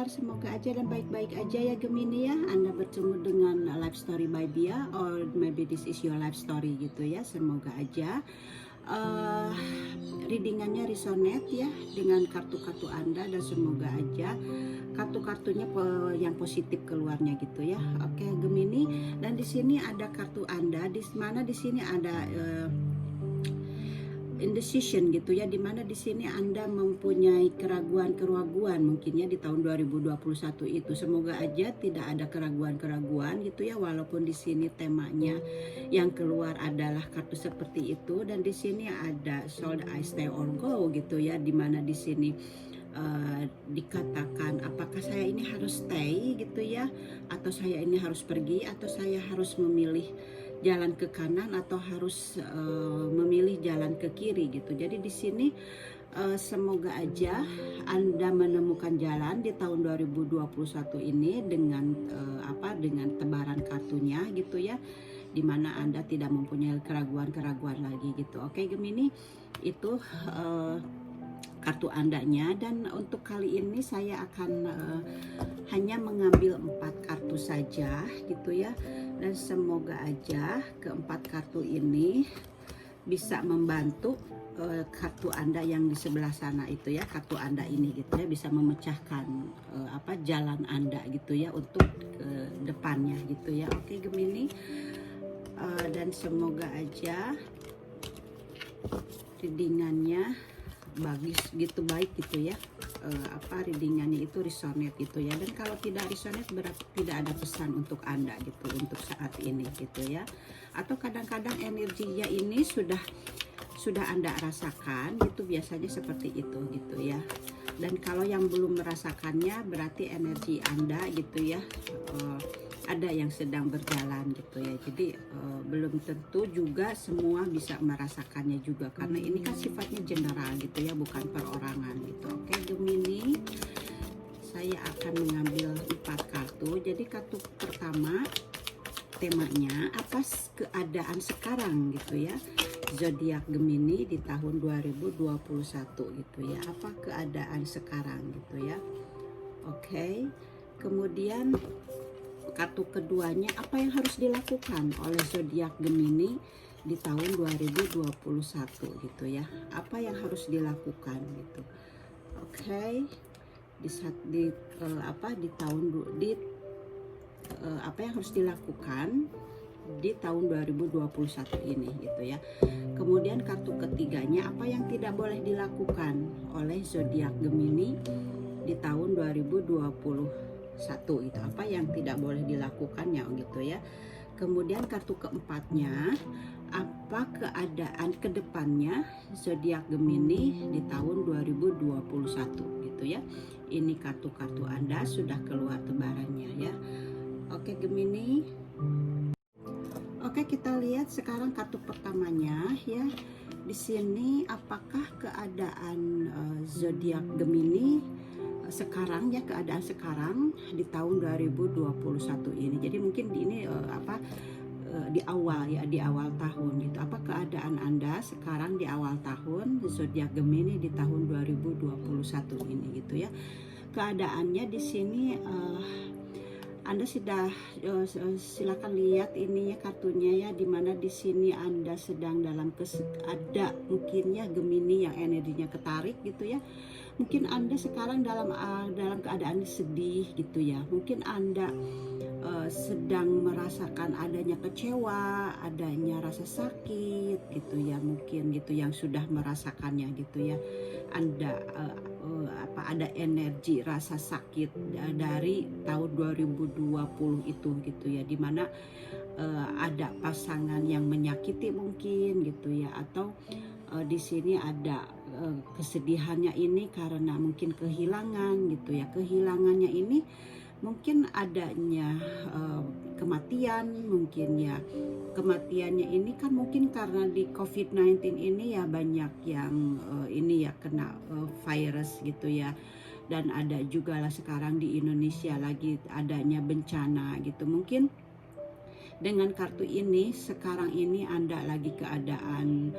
kabar? Semoga aja dan baik-baik aja ya Gemini ya. Anda bertemu dengan Life Story by Bia, or maybe this is your life story gitu ya. Semoga aja readingannya resonate ya dengan kartu-kartu Anda, dan semoga aja kartu-kartunya yang positif keluarnya gitu ya. Oke Gemini, dan di sini ada kartu Anda, di mana di sini ada indecision gitu ya, dimana di sini Anda mempunyai keraguan-keraguan mungkin ya di tahun 2021 itu. Semoga aja tidak ada keraguan-keraguan gitu ya, walaupun di sini temanya yang keluar adalah kartu seperti itu, dan di sini ada should I stay or go gitu ya, dimana di sini dikatakan apakah saya ini harus stay gitu ya, atau saya ini harus pergi, atau saya harus memilih jalan ke kanan, atau harus memilih jalan ke kiri gitu. Jadi di sini semoga aja Anda menemukan jalan di tahun 2021 ini dengan dengan tebaran kartunya gitu ya, dimana Anda tidak mempunyai keraguan-keraguan lagi gitu. Oke Gemini, itu kartu Andanya, dan untuk kali ini saya akan hanya mengambil 4 kartu saja gitu ya, dan semoga aja keempat kartu ini bisa membantu kartu Anda yang di sebelah sana itu ya, kartu Anda ini gitu ya, bisa memecahkan jalan Anda gitu ya untuk depannya gitu ya. Oke Gemini, dan semoga aja readingannya bagus gitu, baik gitu ya, readingannya itu resonate gitu ya. Dan kalau tidak resonate berarti tidak ada pesan untuk Anda gitu untuk saat ini gitu ya, atau kadang-kadang energinya ini sudah Anda rasakan gitu, biasanya seperti itu gitu ya. Dan kalau yang belum merasakannya berarti energi Anda gitu ya ada yang sedang berjalan gitu ya. Jadi belum tentu juga semua bisa merasakannya juga, karena ini kan sifatnya general gitu ya, bukan perorangan gitu. Oke Gemini, saya akan mengambil 4 kartu. Jadi kartu pertama temanya apa keadaan sekarang gitu ya, zodiak Gemini di tahun 2021 gitu ya, apa keadaan sekarang gitu ya. Oke, kemudian kartu keduanya apa yang harus dilakukan oleh zodiak Gemini di tahun 2021 gitu ya, apa yang harus dilakukan gitu. Oke, apa yang harus dilakukan di tahun 2021 ini gitu ya. Kemudian kartu ketiganya apa yang tidak boleh dilakukan oleh zodiak Gemini di tahun 2021 itu, apa yang tidak boleh dilakukannya gitu ya. Kemudian kartu keempatnya apa keadaan kedepannya zodiak Gemini di tahun 2021 gitu ya. Ini kartu-kartu Anda sudah keluar tebarannya ya. Oke Gemini. Oke, kita lihat sekarang kartu pertamanya ya. Di sini apakah keadaan zodiak Gemini sekarang ya, keadaan sekarang di tahun 2021 ini. Jadi mungkin ini di awal tahun gitu. Apa keadaan Anda sekarang di awal tahun zodiak Gemini di tahun 2021 ini gitu ya. Keadaannya di sini Anda sudah silakan lihat ininya kartunya ya, dimana di sini Anda sedang dalam ada mungkin ya Gemini yang energinya ketarik gitu ya. Mungkin Anda sekarang dalam keadaan sedih gitu ya. Mungkin Anda sedang merasakan adanya kecewa, adanya rasa sakit gitu ya, mungkin gitu yang sudah merasakannya gitu ya. Anda ada energi rasa sakit dari tahun 2020 itu gitu ya, dimana ada pasangan yang menyakiti mungkin gitu ya, atau di sini ada kesedihannya ini karena mungkin kehilangan gitu ya. Kehilangannya ini mungkin adanya kematian mungkin ya. Kematiannya ini kan mungkin karena di COVID-19 ini ya banyak yang ini ya kena virus gitu ya. Dan ada juga lah sekarang di Indonesia lagi adanya bencana gitu. Mungkin dengan kartu ini sekarang ini Anda lagi keadaan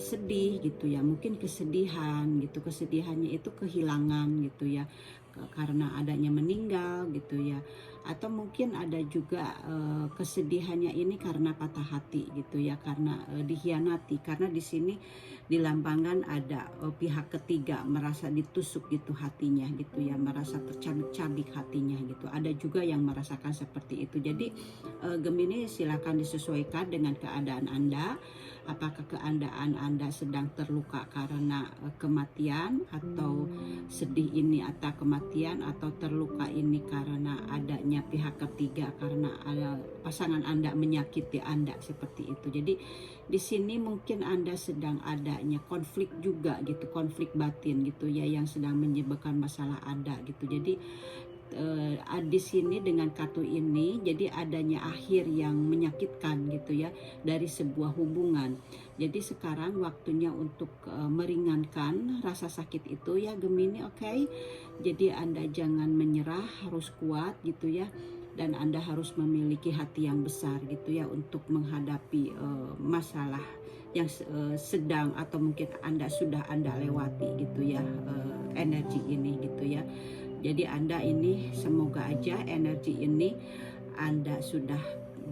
sedih gitu ya, mungkin kesedihan gitu. Kesedihannya itu kehilangan gitu ya, karena adanya meninggal gitu ya, atau mungkin ada juga kesedihannya ini karena patah hati gitu ya, karena dikhianati, karena di sini dilambangkan ada pihak ketiga merasa ditusuk gitu hatinya gitu ya, merasa tercabik-cabik hatinya gitu. Ada juga yang merasakan seperti itu. Jadi Gemini, silakan disesuaikan dengan keadaan Anda. Apakah keadaan Anda sedang terluka karena kematian, atau sedih ini atau kematian, atau terluka ini karena adanya pihak ketiga, karena ada pasangan Anda menyakiti Anda seperti itu. Jadi di sini mungkin Anda sedang adanya konflik juga gitu, konflik batin gitu ya, yang sedang menyebabkan masalah Anda gitu. Jadi di sini dengan kartu ini jadi adanya akhir yang menyakitkan gitu ya dari sebuah hubungan. Jadi sekarang waktunya untuk meringankan rasa sakit itu ya Gemini, oke? Jadi Anda jangan menyerah, harus kuat gitu ya, dan Anda harus memiliki hati yang besar gitu ya untuk menghadapi masalah yang sedang atau mungkin sudah Anda lewati gitu ya, energi ini gitu ya. Jadi Anda ini semoga aja energi ini Anda sudah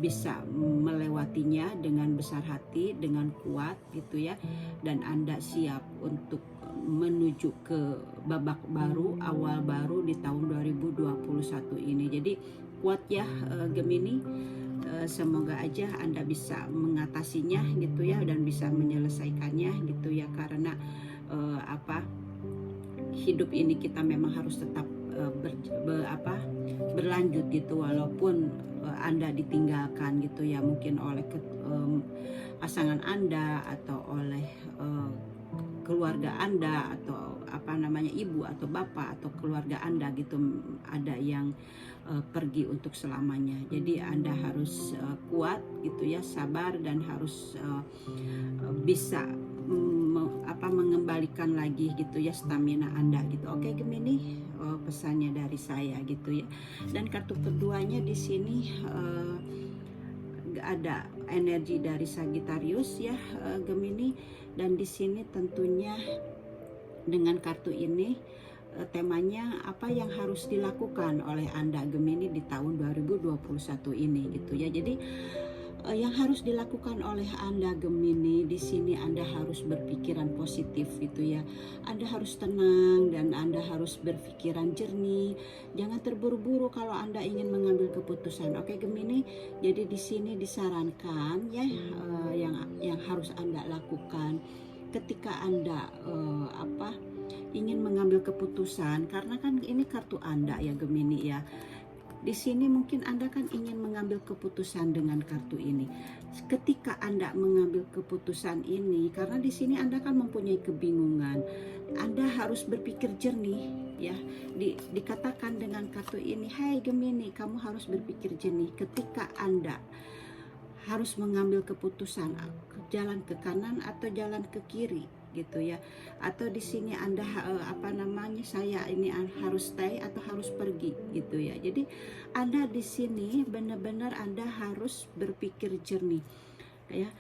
bisa melewatinya dengan besar hati, dengan kuat gitu ya, dan Anda siap untuk menuju ke babak baru, awal baru di tahun 2021 ini. Jadi kuat ya Gemini, semoga aja Anda bisa mengatasinya gitu ya, dan bisa menyelesaikannya gitu ya, karena hidup ini kita memang harus tetap berlanjut gitu, walaupun Anda ditinggalkan gitu ya, mungkin oleh pasangan Anda atau oleh keluarga Anda, atau ibu atau bapak atau keluarga Anda gitu, ada yang pergi untuk selamanya. Jadi Anda harus kuat gitu ya, sabar, dan harus bisa mengembalikan lagi gitu ya stamina Anda gitu. Oke Gemini, pesannya dari saya gitu ya. Dan kartu keduanya di sini ada energi dari Sagittarius ya Gemini, dan di sini tentunya dengan kartu ini temanya apa yang harus dilakukan oleh Anda Gemini di tahun 2021 ini gitu ya. Jadi yang harus dilakukan oleh Anda Gemini di sini, Anda harus berpikiran positif gitu ya. Anda harus tenang dan Anda harus berpikiran jernih. Jangan terburu-buru kalau Anda ingin mengambil keputusan. Oke Gemini. Jadi di sini disarankan ya yang harus Anda lakukan ketika Anda ingin mengambil keputusan, karena kan ini kartu Anda ya Gemini ya. Di sini mungkin Anda kan ingin mengambil keputusan dengan kartu ini. Ketika Anda mengambil keputusan ini, karena di sini Anda kan mempunyai kebingungan, Anda harus berpikir jernih ya. Dikatakan dengan kartu ini, hai Gemini, kamu harus berpikir jernih ketika Anda harus mengambil keputusan jalan ke kanan atau jalan ke kiri gitu ya, atau di sini Anda saya ini harus stay atau harus pergi gitu ya. Jadi Anda di sini benar-benar Anda harus berpikir jernih ya.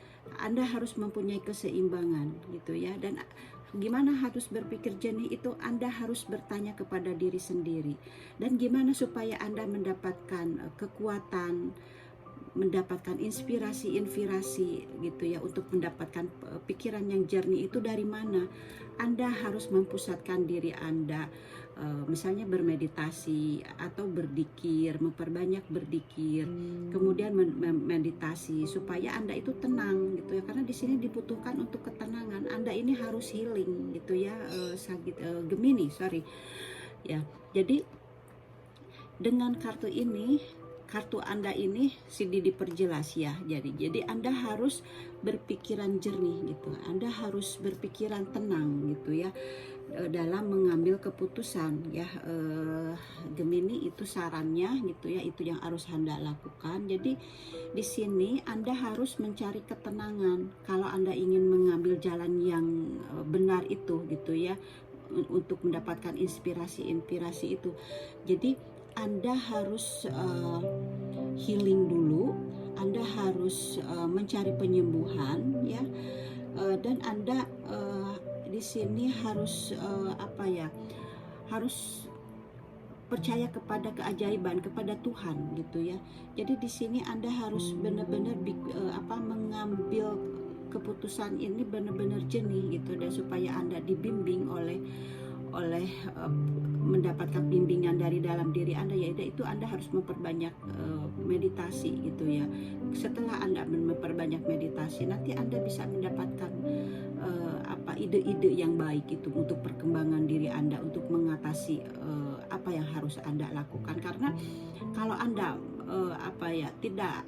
Anda harus mempunyai keseimbangan gitu ya. Dan gimana harus berpikir jernih itu, Anda harus bertanya kepada diri sendiri, dan gimana supaya Anda mendapatkan kekuatan, mendapatkan inspirasi gitu ya, untuk mendapatkan pikiran yang jernih itu dari mana. Anda harus mempusatkan diri Anda, misalnya bermeditasi atau berzikir, memperbanyak berzikir, kemudian meditasi supaya Anda itu tenang gitu ya, karena di sini dibutuhkan untuk ketenangan. Anda ini harus healing gitu ya, Gemini, sorry ya. Jadi dengan kartu ini, kartu Anda ini diperjelas ya. Jadi Anda harus berpikiran jernih gitu. Anda harus berpikiran tenang gitu ya dalam mengambil keputusan ya. Gemini, itu sarannya gitu ya. Itu yang harus Anda lakukan. Jadi di sini Anda harus mencari ketenangan kalau Anda ingin mengambil jalan yang benar itu gitu ya, untuk mendapatkan inspirasi itu. Jadi Anda harus healing dulu, Anda harus mencari penyembuhan ya, dan Anda di sini harus harus percaya kepada keajaiban, kepada Tuhan gitu ya. Jadi di sini Anda harus benar-benar mengambil keputusan ini benar-benar jernih gitu, dan supaya Anda dibimbing oleh mendapatkan bimbingan dari dalam diri Anda, yaitu Anda harus memperbanyak meditasi gitu ya. Setelah Anda memperbanyak meditasi, nanti Anda bisa mendapatkan ide-ide yang baik itu untuk perkembangan diri Anda, untuk mengatasi apa yang harus Anda lakukan. Karena kalau Anda tidak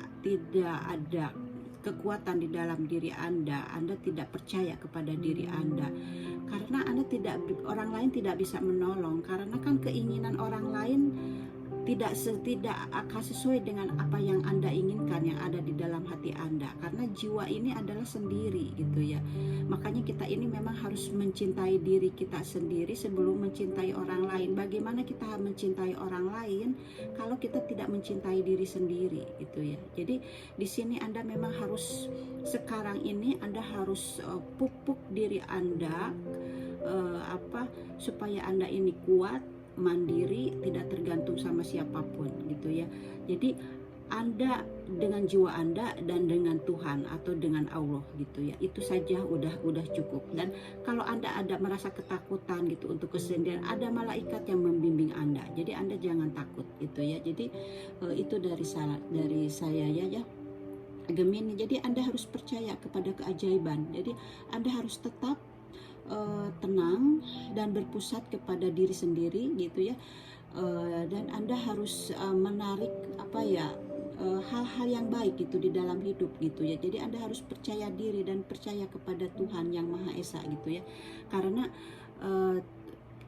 ada kekuatan di dalam diri Anda tidak percaya kepada diri Anda, karena orang lain tidak bisa menolong, karena kan keinginan orang lain tidak akan sesuai dengan apa yang Anda inginkan yang ada di dalam hati Anda, karena jiwa ini adalah sendiri gitu ya. Makanya kita ini memang harus mencintai diri kita sendiri sebelum mencintai orang lain. Bagaimana kita mencintai orang lain kalau kita tidak mencintai diri sendiri gitu ya. Jadi di sini Anda memang harus, sekarang ini Anda harus pupuk diri Anda supaya Anda ini kuat, mandiri, tidak tergantung sama siapapun gitu ya. Jadi Anda dengan jiwa Anda dan dengan Tuhan atau dengan Allah gitu ya, itu saja udah cukup. Dan kalau Anda ada merasa ketakutan gitu untuk kesendirian, ada malaikat yang membimbing Anda, jadi Anda jangan takut gitu ya. Jadi itu dari saya ya Gemini. Jadi Anda harus percaya kepada keajaiban. Jadi Anda harus tetap tenang dan berpusat kepada diri sendiri gitu ya. Dan Anda harus menarik hal-hal yang baik gitu di dalam hidup gitu ya. Jadi Anda harus percaya diri dan percaya kepada Tuhan yang Maha Esa gitu ya. Karena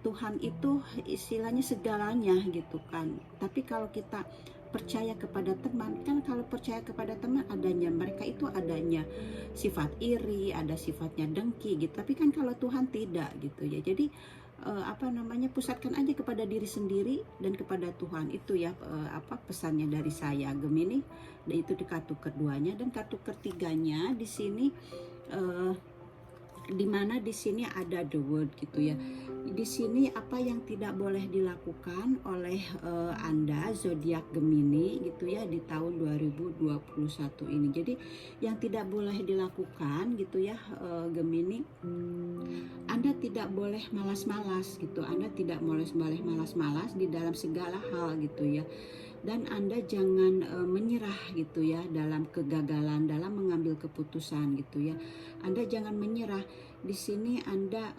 Tuhan itu istilahnya segalanya gitu kan. Tapi kalau kita percaya kepada teman, kan kalau percaya kepada teman mereka itu adanya sifat iri, ada sifatnya dengki gitu. Tapi kan kalau Tuhan tidak gitu ya. Jadi pusatkan aja kepada diri sendiri dan kepada Tuhan. Itu ya pesannya dari saya Gemini. Dan itu di kartu keduanya. Dan kartu ketiganya di sini di mana di sini ada the word gitu ya. Di sini apa yang tidak boleh dilakukan oleh Anda zodiak Gemini gitu ya di tahun 2021 ini. Jadi yang tidak boleh dilakukan gitu ya Gemini, Anda tidak boleh malas-malas gitu. Anda tidak boleh malas-malas di dalam segala hal gitu ya. Dan Anda jangan menyerah gitu ya dalam kegagalan, dalam mengambil keputusan gitu ya. Anda jangan menyerah di sini. Anda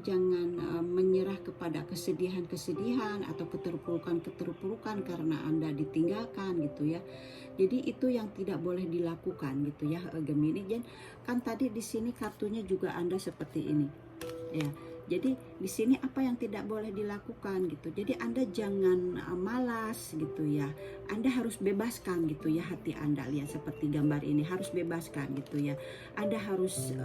jangan menyerah kepada kesedihan atau keterpurukan karena Anda ditinggalkan gitu ya. Jadi itu yang tidak boleh dilakukan gitu ya Gemini. Dan kan tadi di sini kartunya juga Anda seperti ini ya. Jadi di sini apa yang tidak boleh dilakukan gitu. Jadi Anda jangan malas gitu ya. Anda harus bebaskan gitu ya hati Anda. Lihat seperti gambar ini, harus bebaskan gitu ya. Anda harus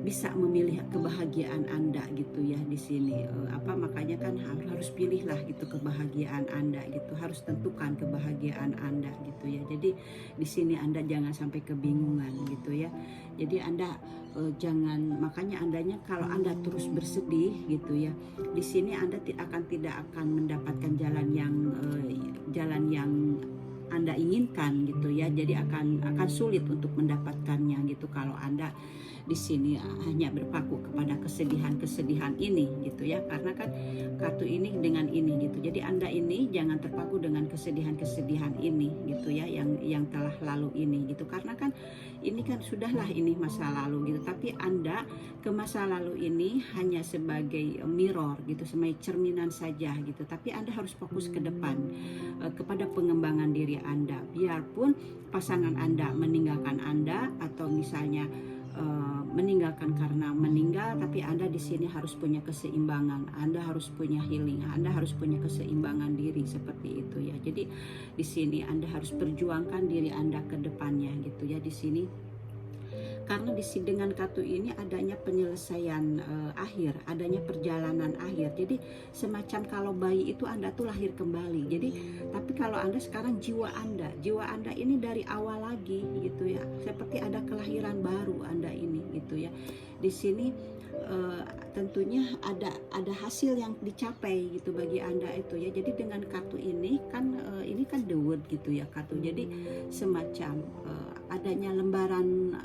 bisa memilih kebahagiaan Anda gitu ya di sini. Makanya kan harus pilihlah gitu kebahagiaan Anda gitu. Harus tentukan kebahagiaan Anda gitu ya. Jadi di sini Anda jangan sampai kebingungan gitu ya. Jadi Anda makanya Andanya kalau Anda terus bersedih gitu ya, di sini Anda tidak akan mendapatkan jalan yang Anda inginkan gitu ya. Jadi akan sulit untuk mendapatkannya gitu kalau Anda di sini hanya berpaku kepada kesedihan ini gitu ya. Karena kan kartu ini dengan ini gitu. Jadi Anda ini jangan terpaku dengan kesedihan ini gitu ya, yang telah lalu ini gitu. Karena kan ini kan sudahlah, ini masa lalu gitu. Tapi Anda ke masa lalu ini hanya sebagai mirror gitu, sebagai cerminan saja gitu. Tapi Anda harus fokus ke depan kepada pengembangan diri Anda. Biarpun pasangan Anda meninggalkan Anda atau misalnya meninggalkan karena meninggal, tapi Anda di sini harus punya keseimbangan. Anda harus punya healing. Anda harus punya keseimbangan diri seperti itu ya. Jadi di sini Anda harus perjuangkan diri Anda ke depannya gitu ya di sini. karena dengan kartu ini adanya penyelesaian akhir, adanya perjalanan akhir. Jadi semacam kalau bayi itu Anda tuh lahir kembali. Jadi tapi kalau Anda sekarang jiwa Anda ini dari awal lagi gitu ya, seperti ada kelahiran baru Anda ini gitu ya. Di sini tentunya ada hasil yang dicapai gitu bagi Anda itu ya. Jadi dengan kartu ini kan the word gitu ya kartu. Jadi semacam adanya lembaran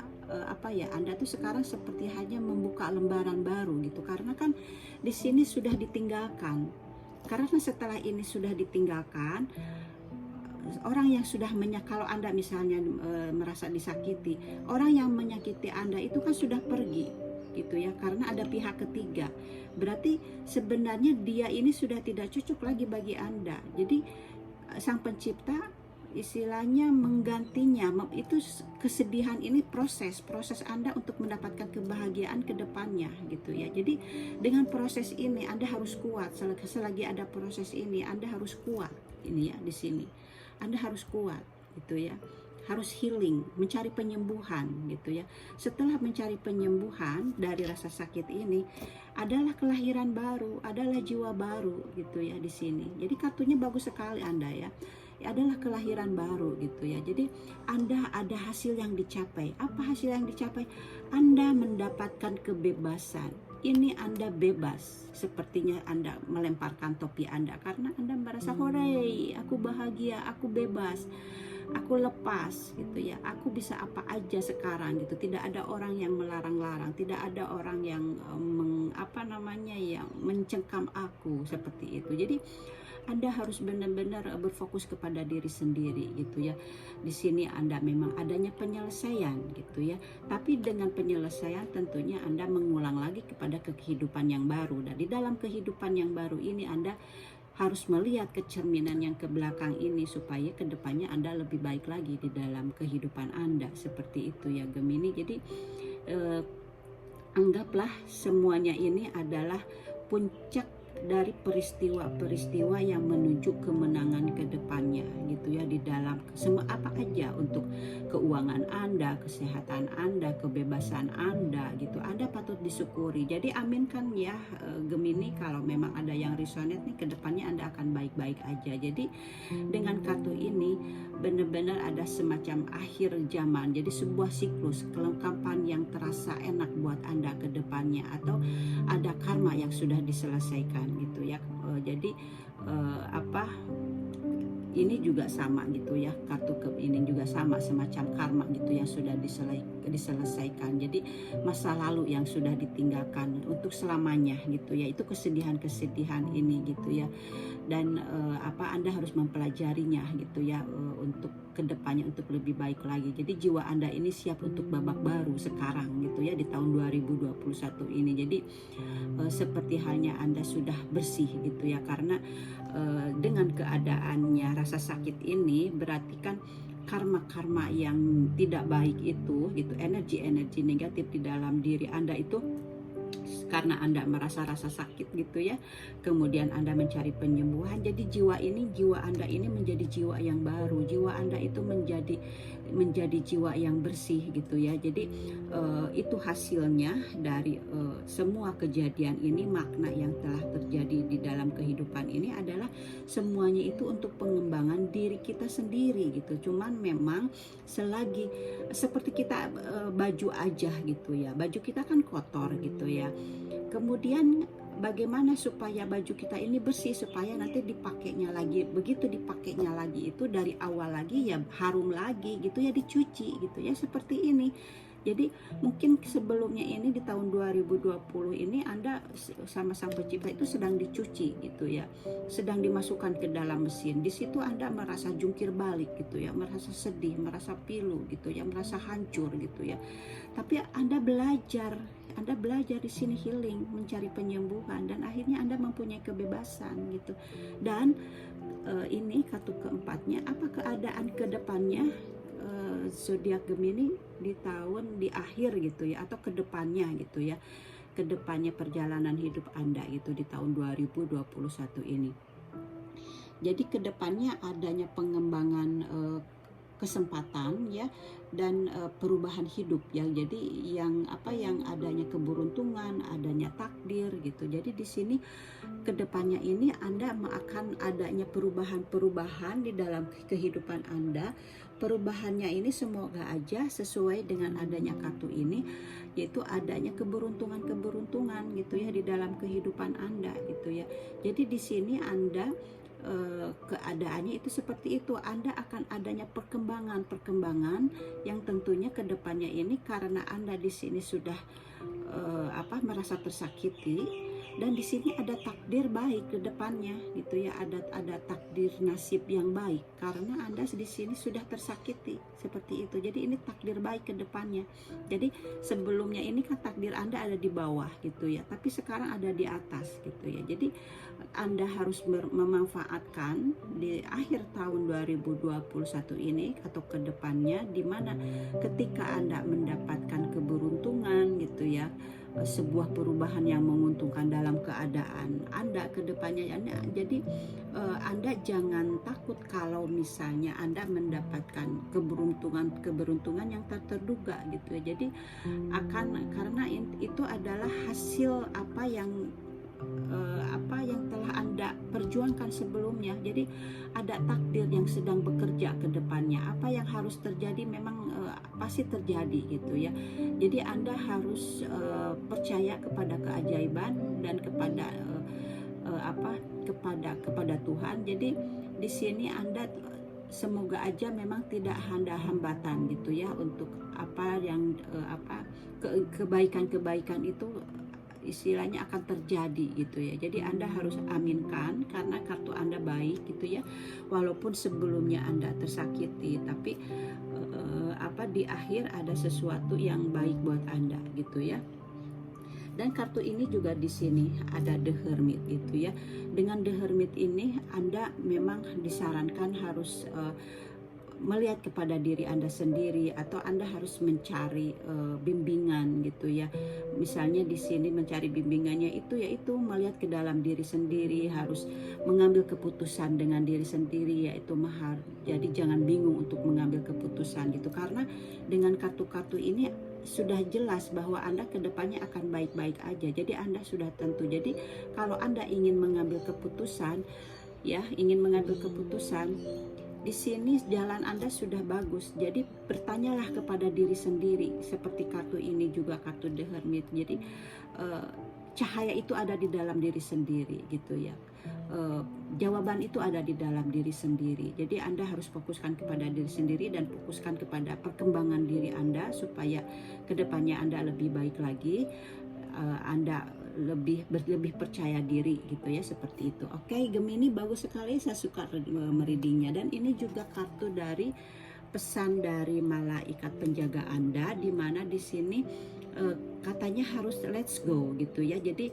Anda tuh sekarang seperti hanya membuka lembaran baru gitu, karena kan di sini sudah ditinggalkan. Karena setelah ini sudah ditinggalkan, orang yang sudah kalau Anda misalnya merasa disakiti, orang yang menyakiti Anda itu kan sudah pergi gitu ya, karena ada pihak ketiga. Berarti sebenarnya dia ini sudah tidak cocok lagi bagi Anda. Jadi Sang Pencipta istilahnya menggantinya. Itu kesedihan ini proses Anda untuk mendapatkan kebahagiaan ke depannya gitu ya. Jadi dengan proses ini Anda harus kuat. Selagi ada proses ini Anda harus kuat ini ya. Di sini Anda harus kuat gitu ya, harus healing, mencari penyembuhan gitu ya. Setelah mencari penyembuhan dari rasa sakit ini adalah kelahiran baru, adalah jiwa baru gitu ya di sini. Jadi kartunya bagus sekali Anda ya. Adalah kelahiran baru gitu ya. Jadi Anda ada hasil yang dicapai. Apa hasil yang dicapai? Anda mendapatkan kebebasan. Ini Anda bebas. Sepertinya Anda melemparkan topi Anda karena Anda merasa hore, aku bahagia, aku bebas, aku lepas gitu ya, aku bisa apa aja sekarang gitu. Tidak ada orang yang melarang-larang, tidak ada orang yang yang mencengkam aku seperti itu. Jadi Anda harus benar-benar berfokus kepada diri sendiri gitu ya. Di sini Anda memang adanya penyelesaian gitu ya. Tapi dengan penyelesaian tentunya Anda mengulang lagi kepada kehidupan yang baru. Dan di dalam kehidupan yang baru ini Anda harus melihat kecerminan yang ke belakang ini supaya kedepannya Anda lebih baik lagi di dalam kehidupan Anda. Seperti itu ya Gemini. Jadi anggaplah semuanya ini adalah puncak dari peristiwa-peristiwa yang menuju kemenangan ke depannya gitu ya, di dalam semua apa aja, untuk keuangan Anda, kesehatan Anda, kebebasan Anda gitu. Anda patut disyukuri. Jadi aminkan ya Gemini, kalau memang ada yang resonate nih, ke depannya Anda akan baik-baik aja. Jadi dengan kartu ini benar-benar ada semacam akhir zaman. Jadi sebuah siklus kelengkapan yang terasa enak buat Anda ke depannya, atau ada karma yang sudah diselesaikan gitu ya. Jadi ini juga sama gitu ya, kartu ini juga sama, semacam karma gitu yang sudah diselesaikan. Jadi masa lalu yang sudah ditinggalkan untuk selamanya gitu ya, itu kesedihan ini gitu ya. Dan Anda harus mempelajarinya gitu ya, untuk kedepannya untuk lebih baik lagi. Jadi jiwa Anda ini siap untuk babak baru sekarang gitu ya, di tahun 2021 ini. Jadi seperti halnya Anda sudah bersih gitu ya, karena dengan keadaannya rasa sakit ini berarti kan karma-karma yang tidak baik itu gitu, energi-energi negatif di dalam diri Anda itu, karena Anda merasa rasa sakit gitu ya, kemudian Anda mencari penyembuhan. Jadi jiwa Anda ini menjadi jiwa yang baru, jiwa Anda itu menjadi jiwa yang bersih gitu ya. Jadi itu hasilnya dari semua kejadian ini. Makna yang telah terjadi di dalam kehidupan ini adalah semuanya itu untuk pengembangan diri kita sendiri gitu. Cuman memang selagi seperti kita baju aja gitu ya, baju kita kan kotor gitu ya. Kemudian bagaimana supaya baju kita ini bersih, supaya nanti dipakainya lagi. Begitu dipakainya lagi itu dari awal lagi ya harum lagi gitu ya, dicuci gitu ya, seperti ini. Jadi mungkin sebelumnya ini di tahun 2020 ini Anda sama Sang Pencipta itu sedang dicuci gitu ya, sedang dimasukkan ke dalam mesin. Di situ Anda merasa jungkir balik gitu ya, merasa sedih, merasa pilu gitu ya, merasa hancur gitu ya. Tapi Anda belajar di sini healing, mencari penyembuhan, dan akhirnya Anda mempunyai kebebasan gitu. Dan ini kartu keempatnya, apa keadaan kedepannya zodiak Gemini di akhir gitu ya, atau kedepannya gitu ya, kedepannya perjalanan hidup Anda gitu di tahun 2021 ini. Jadi kedepannya adanya pengembangan kesempatan ya, dan perubahan hidup ya. Jadi yang adanya keberuntungan, adanya takdir gitu. Jadi di sini kedepannya ini Anda akan adanya perubahan-perubahan di dalam kehidupan Anda. Perubahannya ini semoga aja sesuai dengan adanya kartu ini, yaitu adanya keberuntungan gitu ya di dalam kehidupan Anda gitu ya. Jadi di sini Anda keadaannya itu seperti itu. Anda akan adanya perkembangan yang tentunya kedepannya ini karena Anda di sini sudah merasa tersakiti, dan di sini ada takdir baik ke depannya gitu ya, ada takdir nasib yang baik karena Anda di sini sudah tersakiti seperti itu. Jadi ini takdir baik ke depannya. Jadi sebelumnya ini kan takdir Anda ada di bawah gitu ya, tapi sekarang ada di atas gitu ya. Jadi Anda harus memanfaatkan di akhir tahun 2021 ini atau ke depannya, di mana ketika Anda mendapatkan keberuntungan gitu ya, sebuah perubahan yang menguntungkan dalam keadaan Anda ke depannya ya. Jadi Anda jangan takut kalau misalnya Anda mendapatkan keberuntungan yang tak terduga gitu ya. Jadi karena itu adalah hasil apa yang telah Anda perjuangkan sebelumnya. Jadi ada takdir yang sedang bekerja ke depannya. Apa yang harus terjadi memang pasti terjadi gitu ya. Jadi Anda harus percaya kepada keajaiban dan kepada kepada Tuhan. Jadi di sini Anda semoga aja memang tidak ada hambatan gitu ya untuk kebaikan-kebaikan itu istilahnya akan terjadi gitu ya. Jadi Anda harus aminkan karena kartu Anda baik gitu ya. Walaupun sebelumnya Anda tersakiti, tapi di akhir ada sesuatu yang baik buat Anda gitu ya. Dan kartu ini juga di sini ada The Hermit gitu ya. Dengan The Hermit ini Anda memang disarankan harus melihat kepada diri Anda sendiri, atau Anda harus mencari bimbingan gitu ya. Misalnya di sini mencari bimbingannya itu yaitu melihat ke dalam diri sendiri, harus mengambil keputusan dengan diri sendiri yaitu mahar. Jadi jangan bingung untuk mengambil keputusan gitu, karena dengan kartu-kartu ini sudah jelas bahwa Anda kedepannya akan baik-baik aja. Jadi Anda sudah tentu. Jadi kalau Anda ingin mengambil keputusan di sini jalan Anda sudah bagus. Jadi bertanyalah kepada diri sendiri, seperti kartu ini juga kartu The Hermit. Jadi cahaya itu ada di dalam diri sendiri gitu ya. Jawaban itu ada di dalam diri sendiri. Jadi Anda harus fokuskan kepada diri sendiri dan fokuskan kepada perkembangan diri Anda supaya kedepannya Anda lebih baik lagi. Anda lebih percaya diri gitu ya, seperti itu. Oke, Gemini bagus sekali, saya suka readingnya. Dan ini juga kartu dari pesan dari malaikat penjaga Anda, di mana di sini katanya harus let's go gitu ya. Jadi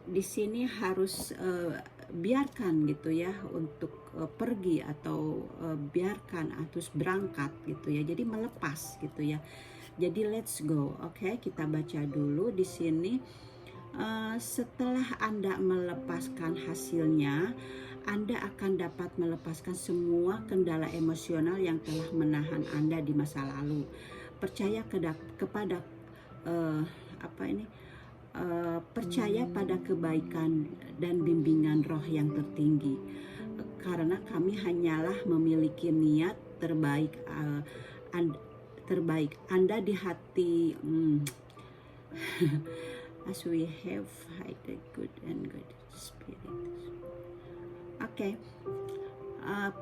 di sini harus biarkan gitu ya untuk pergi, atau biarkan terus berangkat gitu ya. Jadi melepas gitu ya. Jadi let's go. Oke, kita baca dulu di sini. Setelah Anda melepaskan hasilnya, Anda akan dapat melepaskan semua kendala emosional yang telah menahan Anda di masa lalu. Percaya kepada percaya pada kebaikan dan bimbingan roh yang tertinggi, karena kami hanyalah memiliki niat terbaik Anda di hati. As we have hide the good and good spirit. Oke.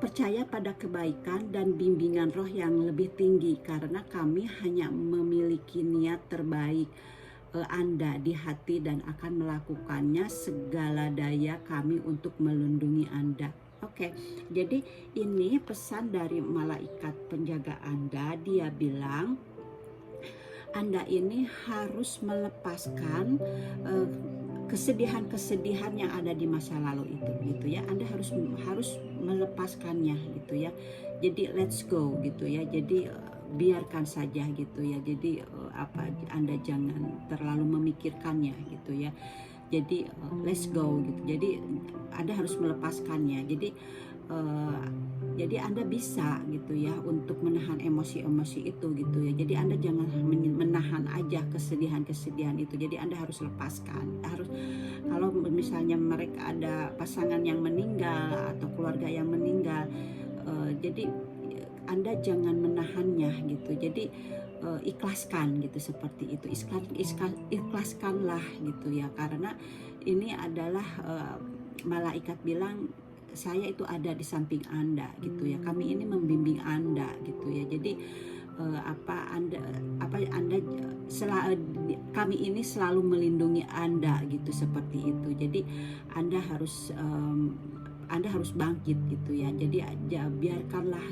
Percaya pada kebaikan dan bimbingan roh yang lebih tinggi, karena kami hanya memiliki niat terbaik Anda di hati dan akan melakukannya segala daya kami untuk melindungi Anda. Oke, jadi ini pesan dari malaikat penjaga Anda. Dia bilang Anda ini harus melepaskan kesedihan-kesedihan yang ada di masa lalu itu gitu ya. Anda harus melepaskannya gitu ya. Jadi let's go gitu ya. Jadi biarkan saja gitu ya. Jadi Anda jangan terlalu memikirkannya gitu ya. Jadi let's go gitu. Jadi Anda harus melepaskannya. Jadi Eh, jadi Anda bisa gitu ya untuk menahan emosi-emosi itu gitu ya. Jadi Anda jangan menahan aja kesedihan-kesedihan itu. Jadi Anda harus lepaskan. Harus, kalau misalnya mereka ada pasangan yang meninggal atau keluarga yang meninggal, jadi Anda jangan menahannya gitu. Jadi ikhlaskan gitu, seperti itu. Ikhlaskanlah gitu ya, karena ini adalah malaikat bilang saya itu ada di samping Anda gitu ya. Kami ini membimbing Anda gitu ya. Jadi kami ini selalu melindungi Anda gitu, seperti itu. Jadi Anda harus bangkit gitu ya. Jadi biarkanlah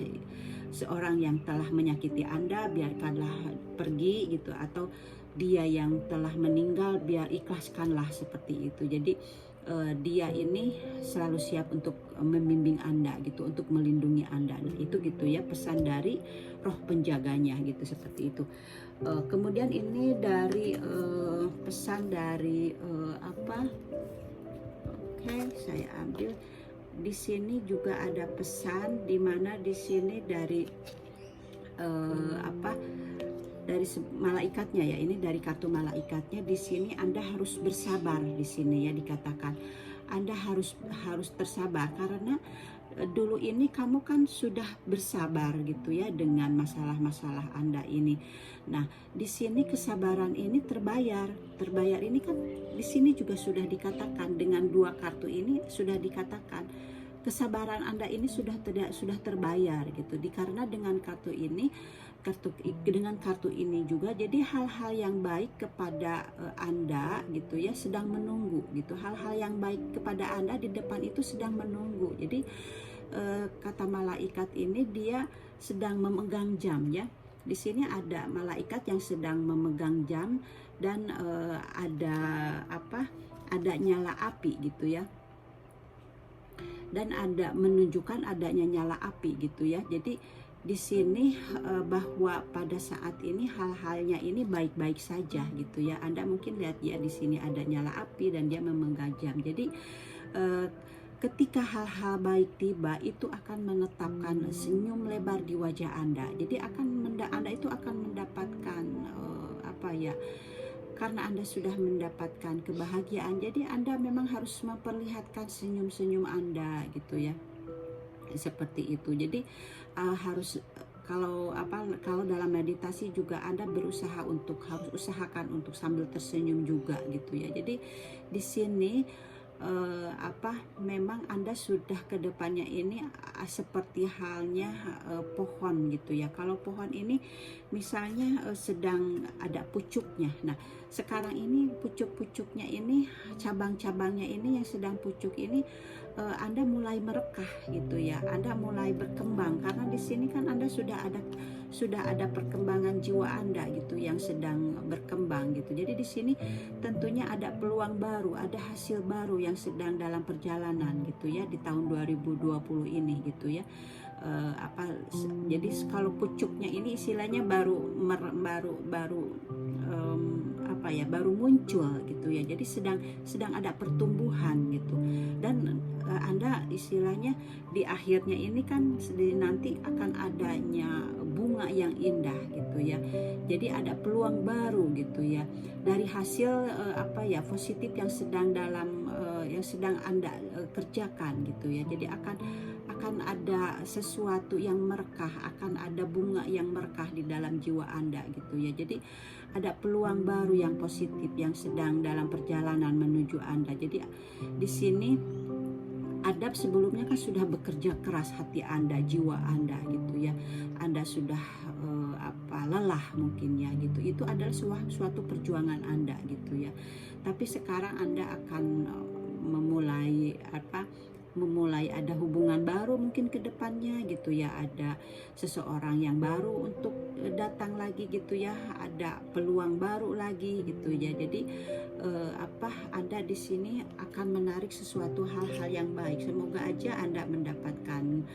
seorang yang telah menyakiti Anda, biarkanlah pergi gitu, atau dia yang telah meninggal, biar ikhlaskanlah, seperti itu. Jadi dia ini selalu siap untuk membimbing Anda gitu, untuk melindungi Anda. Nah, itu gitu ya, pesan dari roh penjaganya gitu, seperti itu. Kemudian ini dari pesan dari Oke, saya ambil. Di sini juga ada pesan di mana di sini dari dari malaikatnya ya. Ini dari kartu malaikatnya. Di sini Anda harus bersabar, di sini ya dikatakan. Anda harus tersabar, karena dulu ini kamu kan sudah bersabar gitu ya dengan masalah-masalah Anda ini. Nah, di sini kesabaran ini terbayar. Terbayar ini kan di sini juga sudah dikatakan, dengan dua kartu ini sudah dikatakan kesabaran Anda ini sudah terbayar gitu. Karena dengan kartu ini juga, jadi hal-hal yang baik kepada Anda gitu ya sedang menunggu gitu. Hal-hal yang baik kepada Anda di depan itu sedang menunggu. Jadi kata malaikat ini, dia sedang memegang jam ya. Di sini ada malaikat yang sedang memegang jam, dan ada nyala api gitu ya. Dan ada menunjukkan adanya nyala api gitu ya. Jadi di sini bahwa pada saat ini hal-halnya ini baik-baik saja gitu ya. Anda mungkin lihat ya, di sini ada nyala api dan dia memegang jam. Jadi ketika hal-hal baik tiba, itu akan menetapkan senyum lebar di wajah Anda. Jadi Anda itu akan mendapatkan karena Anda sudah mendapatkan kebahagiaan, jadi Anda memang harus memperlihatkan senyum-senyum Anda gitu ya, seperti itu. Jadi harus, kalau dalam meditasi juga Anda harus usahakan untuk sambil tersenyum juga gitu ya. Jadi di sini memang Anda sudah ke depannya ini seperti halnya pohon gitu ya. Kalau pohon ini misalnya sedang ada pucuknya. Nah, sekarang ini pucuk-pucuknya ini, cabang-cabangnya ini yang sedang pucuk ini, Anda mulai merekah gitu ya. Anda mulai berkembang, karena di sini kan Anda sudah ada perkembangan jiwa Anda gitu yang sedang berkembang gitu. Jadi di sini tentunya ada peluang baru, ada hasil baru yang sedang dalam perjalanan gitu ya di tahun 2020 ini gitu ya. Jadi kalau pucuknya ini istilahnya baru muncul gitu ya. Jadi sedang ada pertumbuhan gitu. Dan Anda istilahnya di akhirnya ini kan nanti akan adanya bunga yang indah gitu ya. Jadi ada peluang baru gitu ya dari hasil positif yang sedang Anda kerjakan gitu ya. Jadi akan ada sesuatu yang merekah, akan ada bunga yang merekah di dalam jiwa Anda gitu ya. Jadi ada peluang baru yang positif yang sedang dalam perjalanan menuju Anda. Jadi di sini adab sebelumnya kan sudah bekerja keras hati Anda, jiwa Anda gitu ya. Anda sudah lelah mungkin ya gitu. Itu adalah suatu perjuangan Anda gitu ya. Tapi sekarang Anda akan memulai ada hubungan baru mungkin ke depannya gitu ya. Ada seseorang yang baru untuk datang lagi gitu ya. Ada peluang baru lagi gitu ya. Jadi Anda di sini akan menarik sesuatu hal-hal yang baik. Semoga aja Anda mendapatkan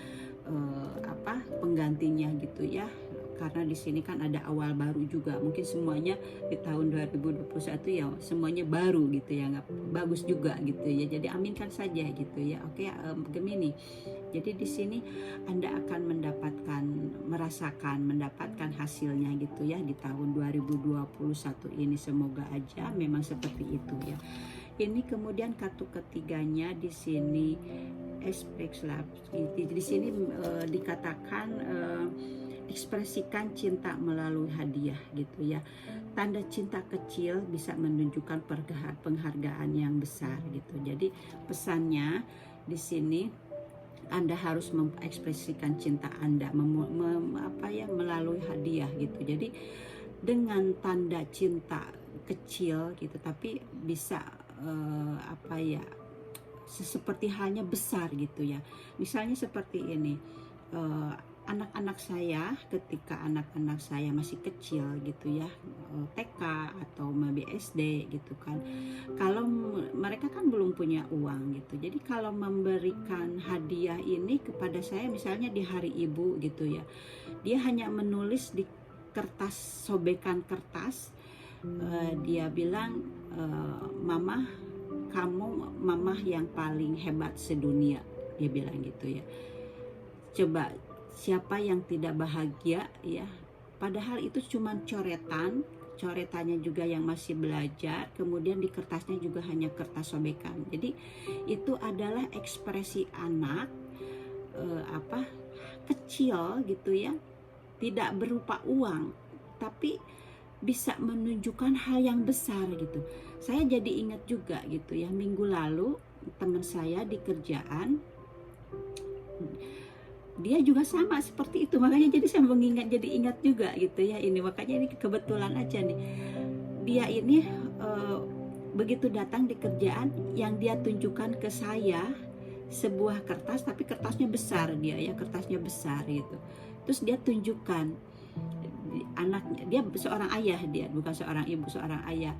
penggantinya gitu ya. karena di sini kan ada awal baru juga. Mungkin semuanya di tahun 2021 ya semuanya baru gitu ya, nggak bagus juga gitu ya. Jadi aminkan saja gitu ya. Oke, Gemini. Jadi di sini Anda akan mendapatkan hasilnya gitu ya di tahun 2021 ini, semoga aja memang seperti itu ya. Ini kemudian kartu ketiganya di sini Aspect Love. Di sini dikatakan ekspresikan cinta melalui hadiah gitu ya. Tanda cinta kecil bisa menunjukkan penghargaan yang besar gitu. Jadi pesannya di sini Anda harus mengekspresikan cinta Anda melalui hadiah gitu. Jadi dengan tanda cinta kecil gitu, tapi bisa seperti halnya besar gitu ya. Misalnya seperti ini, anak-anak saya, ketika anak-anak saya masih kecil gitu ya, TK atau maybe SD gitu kan, kalau mereka kan belum punya uang gitu, jadi kalau memberikan hadiah ini kepada saya, misalnya di hari ibu gitu ya, dia hanya menulis di kertas, sobekan kertas, dia bilang, mama, kamu mama yang paling hebat sedunia, dia bilang gitu ya. Coba siapa yang tidak bahagia ya, padahal itu cuma coretannya juga yang masih belajar, kemudian di kertasnya juga hanya kertas sobekan. Jadi itu adalah ekspresi anak kecil gitu ya, tidak berupa uang, tapi bisa menunjukkan hal yang besar gitu. Saya jadi ingat juga gitu ya, minggu lalu teman saya di kerjaan, dia juga sama seperti itu, makanya jadi saya jadi ingat juga gitu ya ini, makanya ini kebetulan aja nih. Dia ini begitu datang di kerjaan, yang dia tunjukkan ke saya sebuah kertas, tapi kertasnya besar, kertasnya besar gitu. Terus dia tunjukkan anaknya, dia seorang ayah, dia bukan seorang ibu, seorang ayah.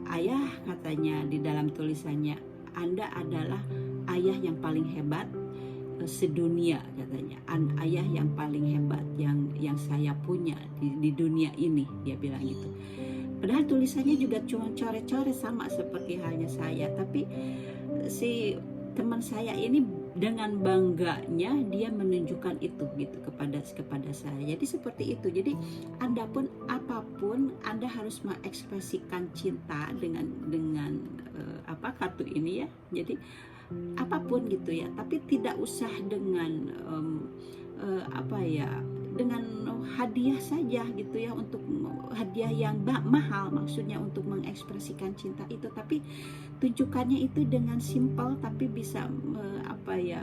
Ayah, katanya di dalam tulisannya, Anda adalah ayah yang paling hebat sedunia, katanya. Ayah yang paling hebat yang saya punya di dunia ini, dia bilang gitu. Padahal tulisannya juga cuma coret-coret sama seperti halnya saya, tapi si teman saya ini dengan bangganya dia menunjukkan itu gitu kepada saya. Jadi seperti itu. Jadi Anda pun apapun, Anda harus mengekspresikan cinta dengan kartu ini ya. Jadi apapun gitu ya, tapi tidak usah dengan dengan hadiah saja gitu ya, untuk hadiah yang mahal, maksudnya untuk mengekspresikan cinta itu, tapi tunjukkannya itu dengan simpel, tapi bisa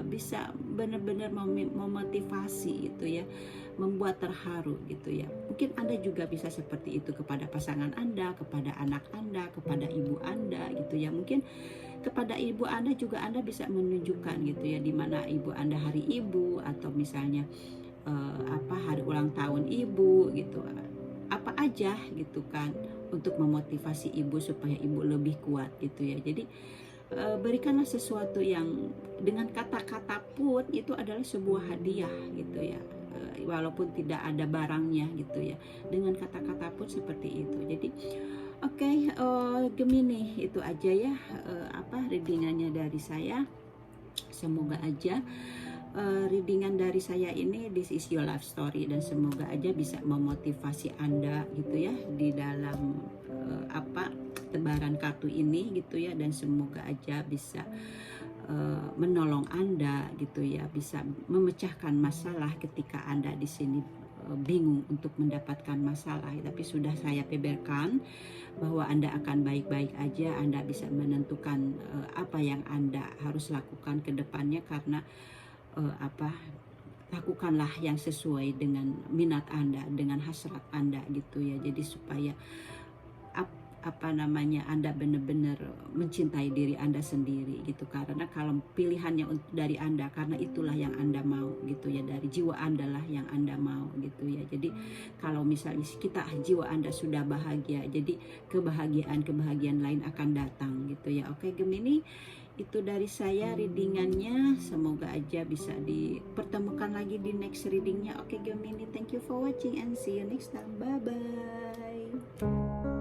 bisa benar-benar memotivasi gitu ya, membuat terharu gitu ya. Mungkin Anda juga bisa seperti itu kepada pasangan Anda, kepada anak Anda, kepada ibu Anda gitu ya. Mungkin kepada ibu Anda juga Anda bisa menunjukkan gitu ya, di mana ibu Anda hari ibu, atau misalnya hari ulang tahun ibu gitu, apa aja gitu kan, untuk memotivasi ibu supaya ibu lebih kuat gitu ya. Jadi berikanlah sesuatu yang dengan kata-kata pun itu adalah sebuah hadiah gitu ya, walaupun tidak ada barangnya gitu ya, dengan kata-kata pun seperti itu. Jadi oke, Gemini, itu aja ya readingannya dari saya. Semoga aja readingan dari saya ini, this is your life story, dan semoga aja bisa memotivasi Anda gitu ya di dalam tebaran kartu ini gitu ya, dan semoga aja bisa menolong Anda gitu ya, bisa memecahkan masalah ketika Anda di sini bingung untuk mendapatkan masalah, tapi sudah saya beberkan bahwa Anda akan baik-baik aja. Anda bisa menentukan apa yang Anda harus lakukan ke depannya, karena lakukanlah yang sesuai dengan minat Anda, dengan hasrat Anda gitu ya. Jadi supaya Anda benar-benar mencintai diri Anda sendiri gitu, karena kalau pilihannya dari Anda, karena itulah yang Anda mau gitu ya, dari jiwa Anda lah yang Anda mau gitu ya. Jadi kalau misalnya jiwa Anda sudah bahagia, jadi kebahagiaan lain akan datang gitu ya. Oke Gemini, itu dari saya readingannya, semoga aja bisa dipertemukan lagi di next readingnya. Oke Gemini, thank you for watching and see you next time, bye bye.